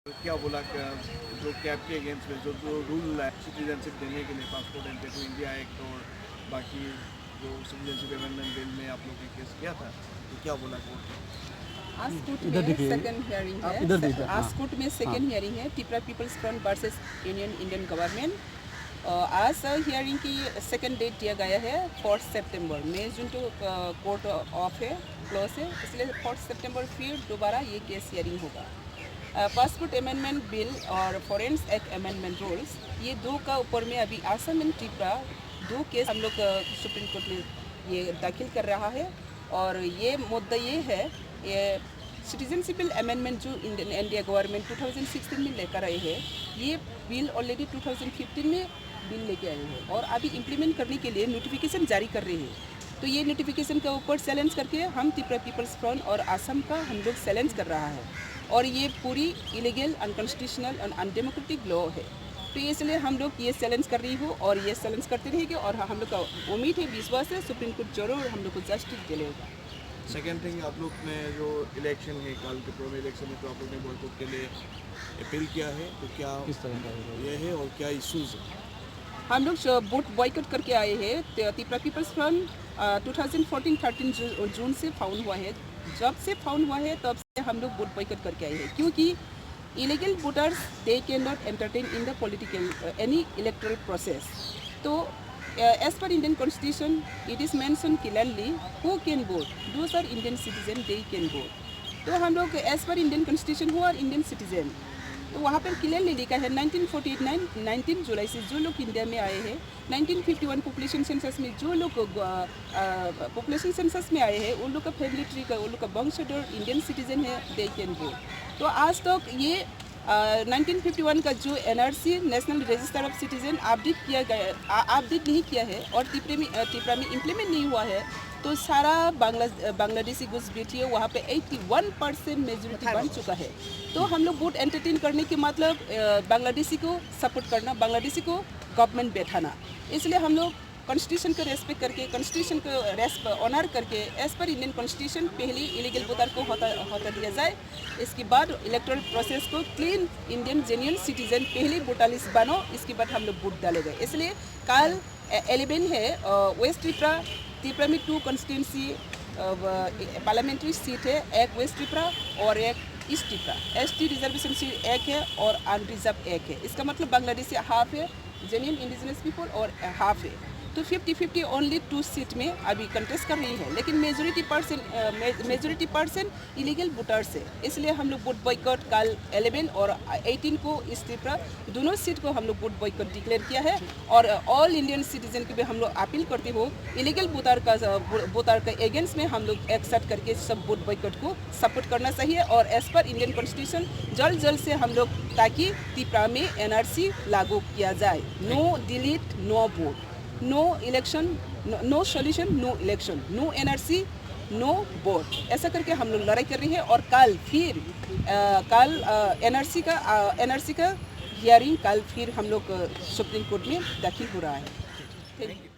क्या बोला जो कैब के अगेंस्ट में जो रूल है सिटीजनशिप देने के लिए passport entry to India act और बाकी जो सिटीजनशिप अमेंडमेंट बिल में आप लोग ने केस किया था तो क्या बोला कोर्ट? आज कोर्ट में सेकंड हियरिंग है। आज कोर्ट में सेकंड हियरिंग है Tripura people's front versus union Indian government. आज हियरिंग की सेकंड डेट दिया गया है 4 सितंबर। मई जून तो कोर्ट ऑफ है, क्लोज है, इसलिए 4 सितंबर फिर दोबारा ये केस हियरिंग होगा। पासपोर्ट अमेंडमेंट बिल और फॉरेन एक्ट अमेंडमेंट रूल्स, ये दो का ऊपर में अभी आसाम एंड त्रिपुरा दो केस हम लोग सुप्रीम कोर्ट में ये दाखिल कर रहा है। और ये मुद्दा ये है, ये सिटीजनशिप बिल अमेंडमेंट जो इंडिया गवर्नमेंट 2016 में लेकर आए हैं, ये बिल ऑलरेडी 2015 में बिल लेके आए हैं और अभी इम्प्लीमेंट करने के लिए नोटिफिकेशन जारी कर रहे हैं। तो ये नोटिफिकेशन के ऊपर चैलेंज करके हम त्रिपुरा पीपल्स फ्रंट और असम का हम लोग चैलेंज कर रहा है और ये पूरी इलीगल, अनकॉन्स्टिट्यूशनल और अनडेमोक्रेटिक लॉ है। तो इसलिए हम लोग ये चैलेंज कर रही हूँ और ये चैलेंज करते रहेंगे और हम लोग का उम्मीद है, विश्वास है, सुप्रीम कोर्ट जरूर हम लोग को जस्टिस दिलाएगा। सेकेंड थिंग, आप लोग ने जो इलेक्शन है कल के प्रोमे इलेक्शन में, तो आप लोग ने बॉयकॉट के लिए अपील किया है, तो क्या किस तरह का ये है और क्या इश्यूज है? हम लोग वोट बॉयकॉट करके आए हैं। त्रिपुरा पीपल्स फ्रंट 2014-13 जून से फाउंड हुआ है। जब से फाउंड हुआ है तब से हम लोग वोट बॉयकॉट करके आए हैं, क्योंकि illegal voters they can not entertain in the political any electoral process. तो as per Indian Constitution, it is mentioned clearly who can vote. Those are Indian citizen, they can vote. तो हम लोग as per Indian Constitution who are Indian citizen, तो वहाँ पर clearly लिखा है 1949 19 जुलाई से जो लोग इंडिया में आए हैं, 1951 पॉपुलेशन सेंसस में जो लोग पॉपुलेशन सेंसस में आए हैं, उन लोग का फैमिली ट्री का, उन लोग का वंशधर इंडियन सिटीजन है, दे कैन वोट। तो आज तक ये 1951 का जो NRC national register of citizen update नहीं किया है और त्रिपुरा में इम्प्लीमेंट नहीं हुआ है, तो सारा बांग्लादेशी घुस बैठी है, वहाँ पे 81% मेजोरिटी बन चुका है। तो हम लोग वोट एंटरटेन करने के मतलब बांग्लादेशी को सपोर्ट करना, बांग्लादेशी को गवर्नमेंट बैठाना। इसलिए हम लोग कॉन्स्टिट्यूशन को रेस्पेक्ट करके, कॉन्स्टिट्यूशन को ऑनर करके, एज पर इंडियन कॉन्स्टिट्यूशन पहले इलीगल वोटर को होता दिया जाए, इसके बाद इलेक्टोरल प्रोसेस को क्लीन इंडियन जेन्युइन सिटीजन पहले वोटर लिस्ट बनो, इसके बाद हम लोग वोट डालेंगे। इसलिए कल 11 है वेस्ट त्रिपुरा में 2 कॉन्स्टिट्यूंसी पार्लियामेंट्री सीट है, एक वेस्ट त्रिपुरा और एक east Tripura. ST reservation seat एक है और अनरिजर्व एक है। इसका मतलब बांग्लादेशी हाफ है, जेन्युइन इंडिजिनस पीपल और हाफ है। तो 50-50 ओनली 2 सीट में अभी कंटेस्ट कर रही है, लेकिन मेजोरिटी परसेंट इलीगल वोटर्स है। इसलिए हम लोग वोट बॉयकॉट कल 11 और 18 को इस त्रिपुरा दोनों सीट को हम लोग वोट बॉयकॉट डिक्लेयर किया है। और ऑल इंडियन सिटीजन के भी हम लोग अपील करते हो, इलीगल वोटर का अगेंस्ट में हम लोग एक्सेप्ट करके सब वोट बॉयकॉट को सपोर्ट करना चाहिए। और एज पर इंडियन कॉन्स्टिट्यूशन जल्द से हम लोग, ताकि त्रिपुरा में NRC लागू किया जाए। No delete, no vote, no election, no solution, no election, no NRC, no vote, ऐसा करके हम लोग लड़ाई कर रही है। और कल फिर NRC का हियरिंग कल फिर हम लोग सुप्रीम कोर्ट में दाखिल हो रहा है। Thank you.